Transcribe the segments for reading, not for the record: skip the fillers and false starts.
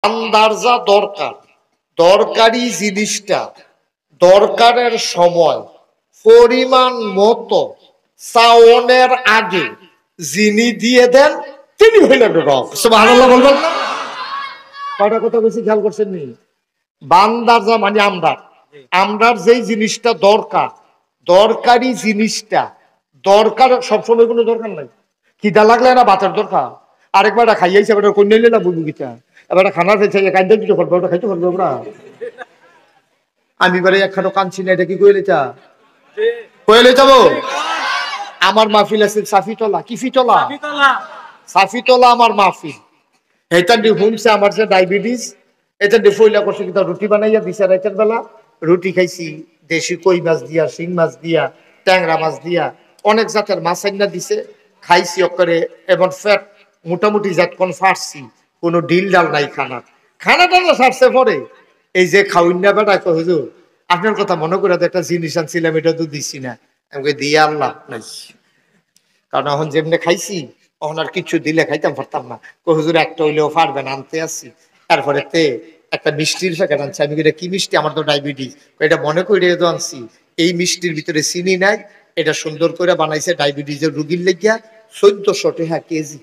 বান্দার যা দরকার, দরকারি জিনিসটা দরকারের সময় পরিমাণ মতো চাওনের আগে যিনি দিয়ে দেন তিনি হইলেন রব। সুবহানাল্লাহ বলবেন না? কয়টা কথা বেশি খেয়াল করছেন নি? বান্দার যা মানে আমরার যেই জিনিসটা দরকার, দরকারি জিনিসটা দরকার সবসময় কোনো দরকার নাই। খিদা লাগলে না ভাতের দরকার, আরেকবার খাইয়াইছে এবার কন্যা নিলে না বুঝবো কিটা, এবার খানা ফেলছে কান্দা দিতে পারবো, ওটা খাইতে পারবো না। আমি এবারে একখানো কাঁদছি না, এটা কি কইলে চা কইলে যাবো। আমার মাহফিল আছে সাফিতলা, কি ফিতলা, সাফিতলা আমার মাহফিল। এইটা শুনছে আমার যে ডায়াবেটিস, এটা ফইলা করছে কিন্তু রুটি বানাইয়া দিছে রাতের বেলা, রুটি খাইছি দেশি কই মাছ দিয়া, শিং মাছ দিয়া, ট্যাংরা মাছ দিয়া, অনেক জাতের মাছ আইনা দিছে, খাইছি অকরে। এবং ফ্যাট মোটামুটি জাত কোন ফাটছি, কোনো ডিল ডাল নাই খানার, খানাটা না সারছে পরে। এই যে খাউন্না বেটা কই হুজুর আপনার কথা মনে করে একটা জিনিস আনছিলাম, এটা তো দিছি না। আমি দিয়ে আল্লাহ নাই, কারণ এখন যেমনি খাইছি তখন আর কিছু দিলে খাইতাম পারতাম না। হুজুর একটা হইলেও পারবেন, আনতে আসছি। তারপরে তে একটা মিষ্টির প্যাকেট আনছি। আমি এটা কি মিষ্টি, আমার তো ডায়াবেটিস, এটা মনে করে তো আনছি। এই মিষ্টির ভিতরে চিনি নাই, এটা সুন্দর করে বানাইছে ডায়াবেটিসের রুগীর লেগিয়া। 1400 টাকা কেজি।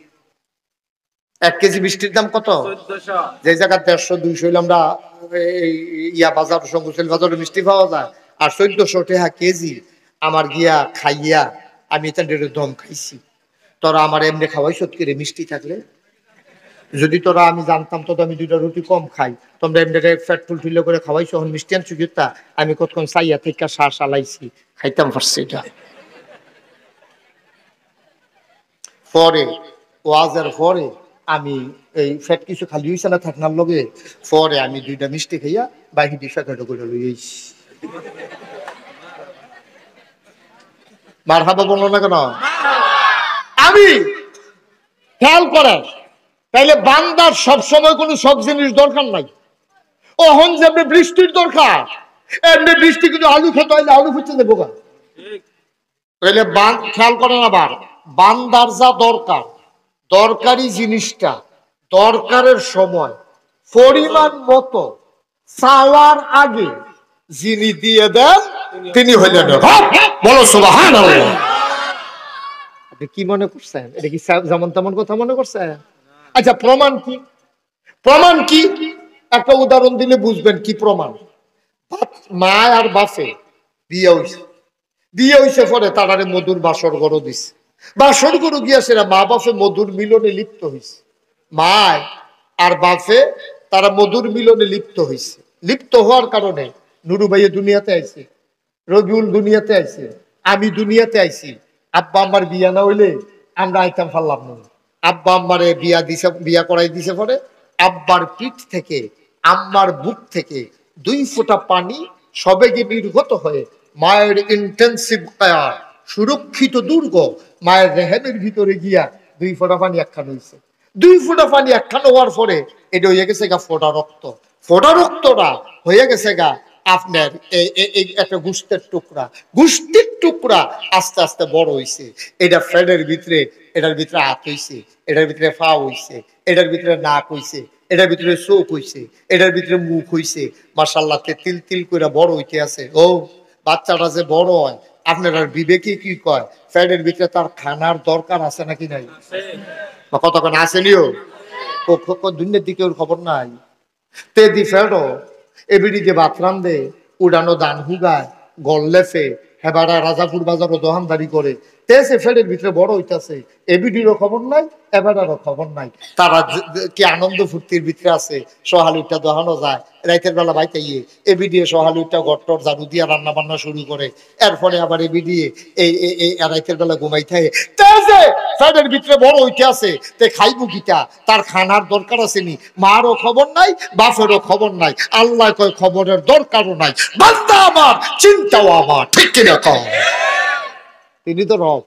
1 কেজি মিষ্টির দাম কত? যে জায়গায় 150-200 হইলে আমরা ইয়া বাজার সংঘশীল বাজারে মিষ্টি পাওয়া যায়, আর 1400 টাকা কেজি। আমার গিয়া খাইয়া আমি এটা দম খাইছি। তোরা আমার এমনি খাওয়াই সত্যি মিষ্টি থাকলে, যদি তোরা আমি জানতাম তো আমি 2টা রুটি কম খাই, তোমরা এমনি ফ্যাট ফুল ফিল করে খাওয়াইছো। এখন মিষ্টি আনছো জুতা, আমি কতক্ষণ চাইয়া থেকে সালাইছি, খাইতাম পারছি। এটা পরে ওয়াজের পরে আমি এই ফ্যাট কিছু খালি হইছে না থাকনার লগে, পরে আমি 2টা মিষ্টি খাইয়া বাহির ফ্যাকেটও করে লইছি। মারহাবা বললো না কেন? আমি খেয়াল করেন, তাইলে বান্দার সবসময় কোনো সব জিনিস দরকার নাই। ওহন যেমনি বৃষ্টির দরকার, এমনি বৃষ্টি কিন্তু আলু খেতে হইলে আলু ফুটতে দেবো। তাইলে খেয়াল করেন, আবার বান্দার যা দরকার, দরকারি জিনিসটা দরকারের সময় পরিমাণ মতো চাওয়ার আগে যিনি দিয়ে দেন তিনি হইলেন রব। বলো সুবহানাল্লাহ। আপনি কি মনে করছেন, এটা কি যেমন তেমন কথা মনে করছেন? আচ্ছা, প্রমাণ কি? প্রমাণ কি একটা উদাহরণ দিলে বুঝবেন কি প্রমাণ। মা আর বাপে বিয়ে হইছে, বিয়ে হইছে পরে তারারে মধুর বাসর গরু দিছে, বাসর গরু গিয়া সেরা মা বাপে মধুর মিলনে লিপ্ত হইছে। মা আর বাপে তারা মধুর মিলনে লিপ্ত হইছে। লিপ্ত হওয়ার কারণে নুরু ভাইয়ে দুনিয়াতে আইছে, রবিউল দুনিয়াতে আইছে, আমি দুনিয়াতে আইছি। আব্বা আম্মার বিয়া না হইলে আমরা আইতাম পারলাম না। আব্বা আম্মারে বিয়া করাই দিছে পরে আব্বার পিঠ থেকে আম্মার বুক থেকে 2 ফোঁটা পানি সবেগে নির্গত হয়ে মায়ের ইন্টেন্সিভ কেয়ার, সুরক্ষিত দুর্গ মায়ের রেহেমের ভিতরে গিয়া 2 ফোঁটা পানি একখান হয়েছে। 2 ফোঁটা পানি একখান হওয়ার পরে এটা হয়ে গেছে গা ফোঁটা রক্ত। ফোঁটা রক্তটা হয়ে গেছে গা আপনার এই একটা গোষ্ঠের টুকরা, গোষ্ঠীর টুকরা আস্তে আস্তে বড় হইছে। এটা ফ্যানের ভিতরে, এটার ভিতরে হাত হইছে, এটার ভিতরে পা হইছে, এটার ভিতরে নাক হইছে, এটার ভিতরে চোখ হইছে, এটার ভিতরে মুখ হইছে। মাশাআল্লাহ তিল তিল করে বড় হইতে আছে। ও বাচ্চাটা যে বড় হয়, আপনার বিবেকে কি কয়, ফ্যানের ভিতরে তার খানার দরকার আছে নাকি নাই? কতক্ষণ আসেনিও ও দুনিয়ার দিকে ওর খবর নাই। তে দি ফেরো এবিডি যে বাথরাম দে উড়ানো দান হুগায় গল্লেফে হেবারা রাজাপুর বাজারও দোহানদারি করে তেসে ফেডের ভিতরে বড় হইতাছে। এবিডিরও খবর নাই, এবারও খবর নাই। তারা কি আনন্দ ফুর্তির ভিতরে আছে। সহালুটা দোহানো যায় রাইতের বেলা বাইতে গিয়ে, এবিডিয়ে সহালুটা গট্টর ঝাড়ু দিয়া রান্না বান্না শুরু করে। এরপরে আবার এবিডিয়ে এই রাইতের বেলা ঘুমাই থাকে। তেসে ফেডের ভিতরে বড় হইতে আছে, তে খাইবু কিটা, তার খানার দরকার আছে নি। মারও খবর নাই, বাপেরও খবর নাই। আল্লাহ কয় খবরের দরকারও নাই। বান্দা আমার, চিন্তাও আমার, ঠিক কিনা কও? তিনি তো রব,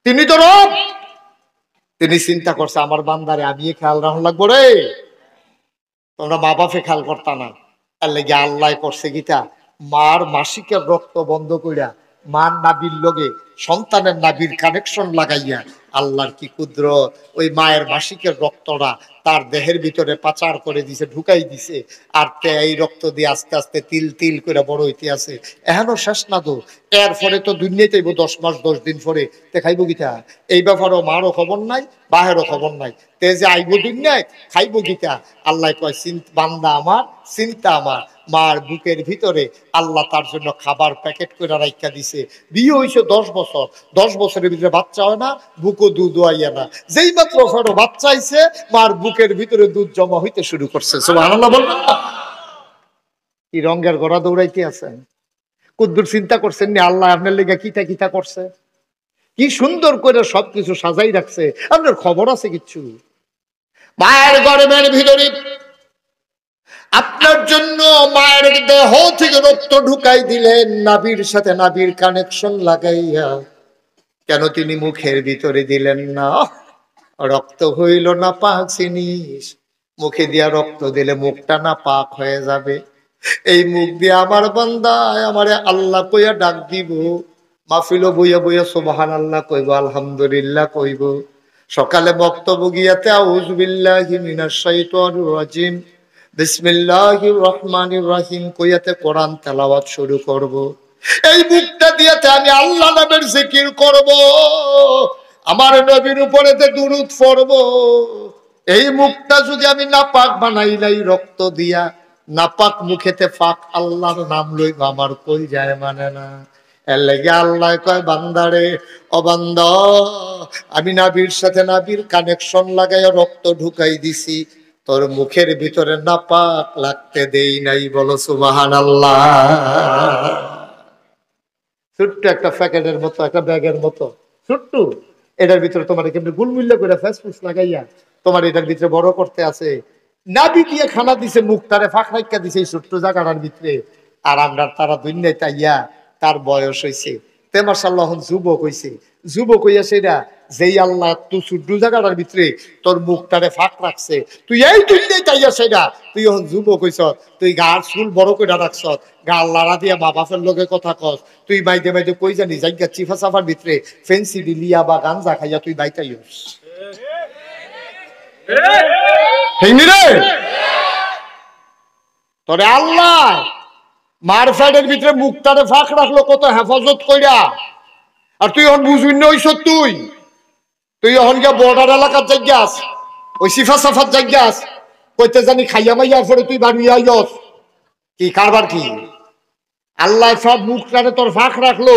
তিনি তো রব। তিনি চিন্তা করছে আমার বান্দারে আমি খেয়াল রাখা লাগবো রে। তোমরা মা বাপে খেয়াল করতা না, তার লেগে আল্লাহ করছে গীতা মার মাসিকের রক্ত বন্ধ কইরা মার নাবির লগে সন্তানের নাভির কানেকশন লাগাইয়া আল্লাহর কি কুদরত, ওই মায়ের মাসিকের রক্তটা তার দেহের ভিতরে পাচার করে দিছে, ঢুকাই দিছে। আর এই রক্ত দিয়ে আস্তে আস্তে তিল তিল করে বড় হইতে আছে। এখনো শেষ না তো, এরপরে তো দুনিয়াতে 10 মাস 10 দিন পরে তে খাইব গীতা। এই ব্যাপারও মারও খবর নাই, বাহেরও খবর নাই। তে যে আইব দুনিয়ায় খাইব গীতা। আল্লাহ কয় বান্দা আমার, চিন্তা আমার। মার বুকের ভিতরে আল্লাহ তার জন্য খাবার প্যাকেট করে রাইখা দিছে। বিয়ে হয়েছে 10 বছর, 10 বছরের ভিতরে বাচ্চা হয় না, বুকও দুধ আইয়া না। যেই মাত্র ফেরো বাচ্চা আইছে, মার বুকের ভিতরে দুধ জমা হইতে শুরু করছে। সুবহানাল্লাহ বলবেন না? কি রঙের গড়া দৌড়াইতে আছেন? কুদ্দুর চিন্তা করছেন নি আল্লাহ আপনার লেগে কিতা কিতা করছে? কি সুন্দর করে সবকিছু সাজাই রাখছে, আপনার খবর আছে কিচ্ছু? মায়ের গর্ভের ভিতরে আপনার জন্য মায়ের দেহ থেকে রক্ত ঢুকাই দিলেন, নাভির সাথে নাভির কানেকশন লাগাইয়া। কেন তিনি মুখের ভিতরে দিলেন না? রক্ত হইল না পাক জিনিস, মুখে দিয়া রক্ত দিলে মুখটা না পাক হয়ে যাবে। এই মুখ দিয়ে আমার বান্দা আমারে আল্লাহ কইয়া ডাক দিব, মাহফিল বইয়া বইয়া সুবহানাল্লাহ কইব, আলহামদুলিল্লাহ কইব। সকালে বক্তব্য গিয়াতে আউযু বিল্লাহি মিনাশ শাইতানির রাজিম, বিসমিল্লাহির রহমানির রহিম কইয়াতে কোরআন তেলাওয়াত শুরু করব। এই মুখটা দিয়াতে আমি আল্লাহ নামের জিকির করব, আমার নবীর উপরে দুরূদ পড়ব। এই মুখটা যদি আমি নাপাক বানাইলাই রক্ত দিয়া, নাপাক মুখেতে ফাক আল্লাহর নাম লইব, আমার কই যায় মানে না। এর লেগে আল্লাহ কয় বান্দারে, ও বান্দা, আমি নাভির সাথে নাভির কানেকশন লাগাইয়া রক্ত ঢুকাই দিছি, তোর মুখের ভিতরে নাপাক লাগতে দেই নাই। বলো সুবহানাল্লাহ। ছোট্ট একটা প্যাকেটের মতো, একটা ব্যাগের মতো ছোট্ট, এটার ভিতরে তোমার কেমনি গুলমুল্লা করে ফেসফুস লাগাইয়া তোমার এটার ভিতরে বড় করতে আছে। নাবি দিয়ে খানা দিছে, মুখ তারে ফাঁক রাখা দিছে এই ছোট্ট জায়গাটার ভিতরে। আর আমরা তারা দুনিয়ায় তাইয়া তার বয়স হয়েছে তে মাশাআল্লাহ যুবক হয়েছে। যুবক হইয়া সেটা যেই আল্লাহ তুই ছোট্ট জায়গাটার ভিতরে তোর মুখটারে ফাঁক রাখছে, তুই এই দুনিয়ায় তাইয়া সেটা তুই এখন যুবক হইছ, তুই গার চুল বড় করে রাখছ, গাল লাড়া দিয়া মা বাপের লগে কথা কস, তুই বাইতে বাইতে কই জানি জায়গা চিফা সাফার ভিতরে ফেন্সি ডিলিয়া বা গাঞ্জা খাইয়া তুই বাইতাইস। তোরে আল্লাহ মার ফ্যাটের ভিতরে মুখটারে ফাঁক রাখলো কত হেফাজত কইরা, আর তুই এখন বুঝবি না ওইস, তুই এখন গিয়া বর্ডার এলাকার জায়গাস, ওই সিফা সাফার জায়গাস, কইতে জানি খাইয়া মাইয়ার পরে তুই বাড়ি আইস। কি কারবার কি? আল্লাহ সব মুখটারে তোর ফাঁক রাখলো,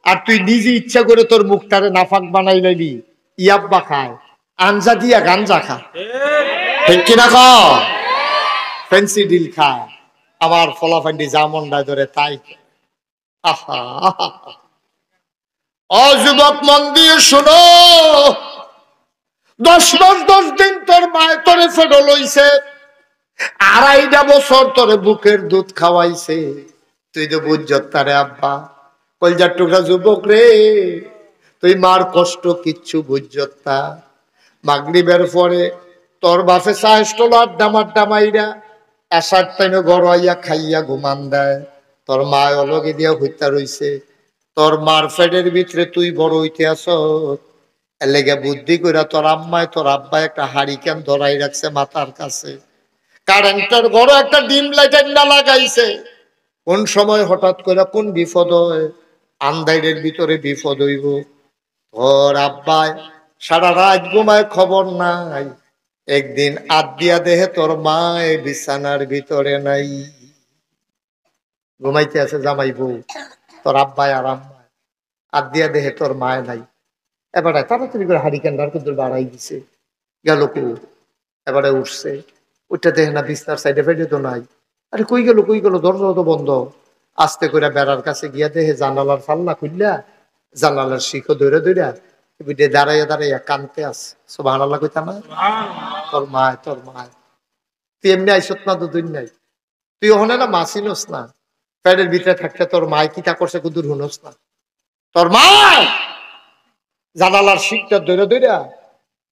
আর তুই নিজে ইচ্ছা করে তোর মুখটারে না ফাঁক বানাই লাইলি। ইয়াব্বা খায়, আঞ্জা দিয়া গাঞ্জা খা, ঠিক কিনা ক? ফেন্সি ডিল খায়, আমার ফলাফান্ডি জামন্ডা ধরে তাই। আহা, অযুবক মন দিয়ে শোনো, 10 মাস 10 দিন তোর মায় তোরে ফেডো লইছে, 2.5 বছর তোরে বুকের দুধ খাওয়াইছে, তুই তো বুঝছত তারে আব্বা। কলজার টুকরা যুবক রে, তুই মার কষ্ট কিচ্ছু বুঝছত তা। মাগরিবের পরে তোর বাপে চাইছিল আড্ডা মাড্ডা মাইরা এসার টাইমে গড়াইয়া খাইয়া ঘুমান দেয়, তোর মা অলগে দিয়া হইতা রইছে, তোর মার ফেডের ভিতরে তুই বড় হইতে আস। এলেগে বুদ্ধি কইরা তোর আম্মায় তোর আব্বায় একটা হারিকেন ধরাই রাখছে মাথার কাছে, কারেন্টের বড় একটা ডিম লাইট না লাগাইছে। কোন সময় হঠাৎ করে কোন বিপদ হয়, আন্দাইরের ভিতরে বিপদ হইব। তোর আব্বায় সারা রাত ঘুমায়, খবর নাই। একদিন আদিয়া দেহে তোর মায় বিছানার ভিতরে নাই, ঘুমাইতে আছে জামাই বউ, তোর আব্বায় আর আম্মায়, আদিয়া দেহে তোর মায় নাই। এবারে তাড়াতাড়ি করে হারিকেনটার কুদুর বাড়াই দিছে, গেল কু, এবারে উঠছে, ওইটা দেখে না বিছনার সাইডে ফেটে তো নাই। আরে কই গেল কই গেল, দরজা তো বন্ধ। আস্তে করে বেড়ার কাছে গিয়া দেখে জানালার ফাল্লা খুললা, জানালার শিখো ধরে ধরে দাঁড়াইয়া দাঁড়াইয়া কানতে আছে। সুবহানাল্লাহ কইতা না? তোর মায়, তোর মায়, তুই এমনি আইসত না তো, তুই নাই, তুই ওখানে না মাসিনস না, প্যাডের ভিতরে থাকতে তোর মায় কিতা করছে কুদুর হুনস না। তোর মায় জানালার শিখটা ধরে ধরে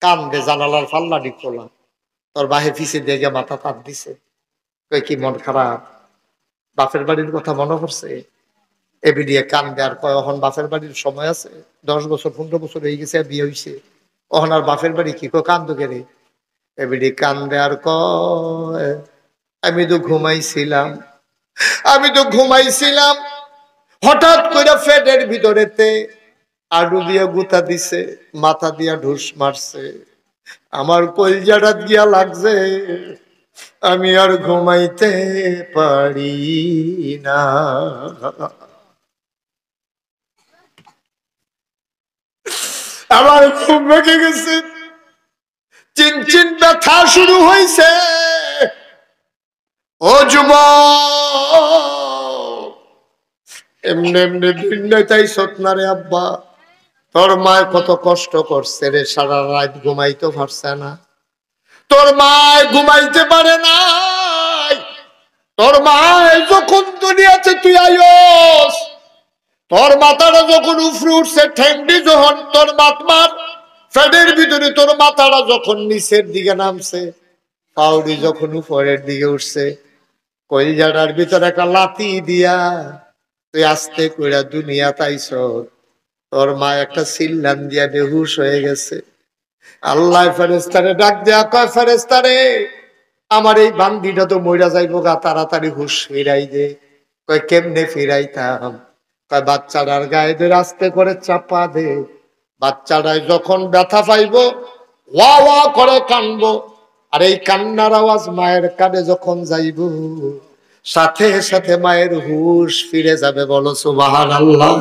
কান্দে, জানালার ফাল্লা ডি খোলা, তোর বাহে পিছে দেখে মাথা তাপ দিছে। কই কি মন খারাপ, বাপের বাড়ির কথা মনে পড়ছে? এবিডিয়ে কান্দে আর কয় এখন বাপের বাড়ির সময় আছে, 10 বছর 15 বছর হয়ে গেছে, বিয়ে হয়েছে, ওখান আর বাপের বাড়ি কি কয় কান্দো কেরে? এবিডি কান্দে আর কয় আমি তো ঘুমাইছিলাম, আমি তো ঘুমাইছিলাম, হঠাৎ করে পেটের ভিতরেতে আলু দিয়ে গুতা দিছে, মাথা দিয়া ঢুস মারছে, আমার কলজাটা গিয়া লাগছে, আমি আর ঘুমাইতে পারি না। আমার ঘুম ভেঙে গেছে, চিনচিন ব্যথা শুরু হয়েছে। ও যুবক, এমনি এমনি ভিন্নতাই সতনারে আব্বা, তোর মায় কত কষ্ট করছে রে, সারা রাত ঘুমাইতে পারছে না, তোর মায় ঘুমাইতে পারে নাই, তোর মায় যখন দুনিয়াতে তুই আইস, তোর মাথাটা যখন উপরে উঠছে, ঠেংটি যখন তোর মাতমার ফ্যাটের ভিতরে তোর মাথাটা যখন নিচের দিকে নামছে, পাউডি যখন উপরের দিকে উঠছে, কলিজাটার ভিতরে একটা লাথি দিয়া তুই আস্তে কইরা দুনিয়া তাইছ, তোর মা একটা সিল্লান দিয়া বেহুশ হয়ে গেছে। আল্লাহ ফেরেশতারে ডাক দেয়া কয়, ফেরেশতারে আমার এই বান্দিটা তো মইরা যাইবো গা, তাড়াতাড়ি হুশ ফিরাই দে। কয় কেমনে ফিরাইতাম? কয় বাচ্চাটার গায়ে ধরে আস্তে করে চাপা দে, বাচ্চাটায় যখন ব্যথা পাইবো ওয়া ওয়া করে কানবো, আর এই কান্নার আওয়াজ মায়ের কানে যখন যাইব, সাথে সাথে মায়ের হুশ ফিরে যাবে। বলো সুবহানাল্লাহ।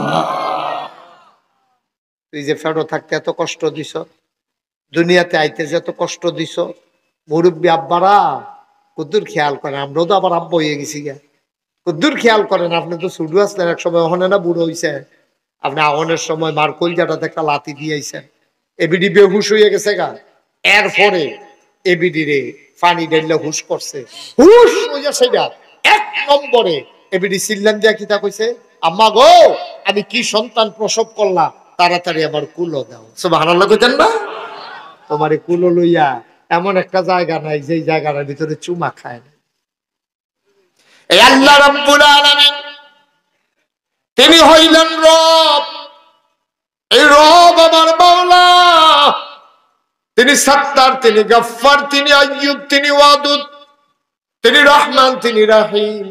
তুই যে ফেরো থাকতে এত কষ্ট দিছ, দুনিয়াতে আইতে যে এত কষ্ট দিছ, মুরব্বী আব্বারা কদ্দুর খেয়াল করেন, আমরাও তো আবার আব্বা হয়ে গেছি গা, কদ্দুর খেয়াল করেন। আপনি তো শুধু আসলেন এক সময়, ওখানে না বুড়ো হইছে, আপনি আহনের সময় মার কলজাটাতে একটা লাথি দিয়েছেন, এবিডি বেহুশ হয়ে গেছে গা, এরপরে এবিডি রে পানি ঢেললে হুশ করছে, হুশ হইয়া সেটা 1 নম্বরে এবিডি সিল্লান দিয়া কিতা কইছে, আম্মা গো আমি কি সন্তান প্রসব করলাম, তাড়াতাড়ি আমার কুলো দাও। সুবহানাল্লাহ কইতেন না? তোমার কুলো লইয়া এমন একটা জায়গা নাই যে জায়গাটার ভিতরে চুমা খায় না। এই আল্লাহ রাব্বুল আলামিন তিনি হইলেন রব, এই রব আমার মাওলা, তিনি সত্তার, তিনি গফফার, তিনি আইয়ুব, তিনি ওয়াদুদ, তিনি রহমান, তিনি রাহিম।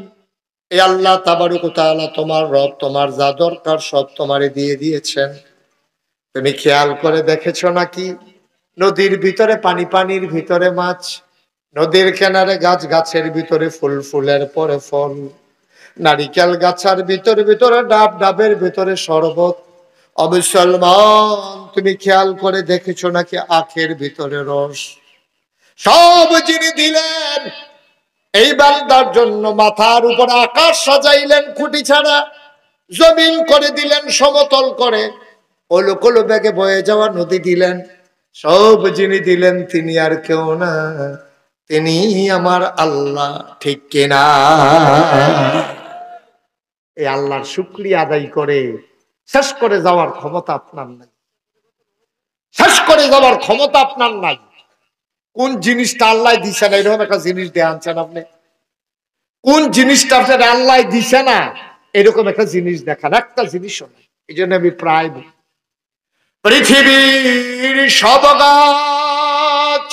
এই আল্লাহ তাবারক ওয়া তাআলা তোমার রব, তোমার যা দরকার সব তোমারে দিয়ে দিয়েছেন। তুমি খেয়াল করে দেখেছো নাকি, নদীর ভিতরে পানি, পানির ভিতরে মাছ, নদীর কিনারে গাছ, গাছের ভিতরে ফুল, ফুলের পরে ফল, নারিকেল গাছের ভিতরে ভিতরে ডাব, ডাবের ভিতরে শরবত। অমুসলমান তুমি খেয়াল করে দেখেছো নাকি আখের ভিতরে রস? সব যিনি দিলেন এই বান্দার জন্য, মাথার উপর আকাশ সাজাইলেন খুঁটি ছাড়া, জমিন করে দিলেন সমতল করে, ওলো কোলো বেগে বয়ে যাওয়া নদী দিলেন, সব যিনি দিলেন তিনি আর কেউ না, তিনি আমার আল্লাহ। ঠিক কিনা? এই আল্লাহর শুকরিয়া আদায় করে শেষ করে যাওয়ার ক্ষমতা আপনার নাই, শেষ করে যাওয়ার ক্ষমতা আপনার নাই। কোন জিনিসটা আল্লাহ দিছে না, এরকম একটা জিনিস দিয়ে আনছেন আপনি? কোন জিনিসটা আপনার আল্লাহ দিছে না এরকম একটা জিনিস দেখান? একটা জিনিসও নাই। এই জন্য আমি প্রায় পৃথিবীর সব গাছ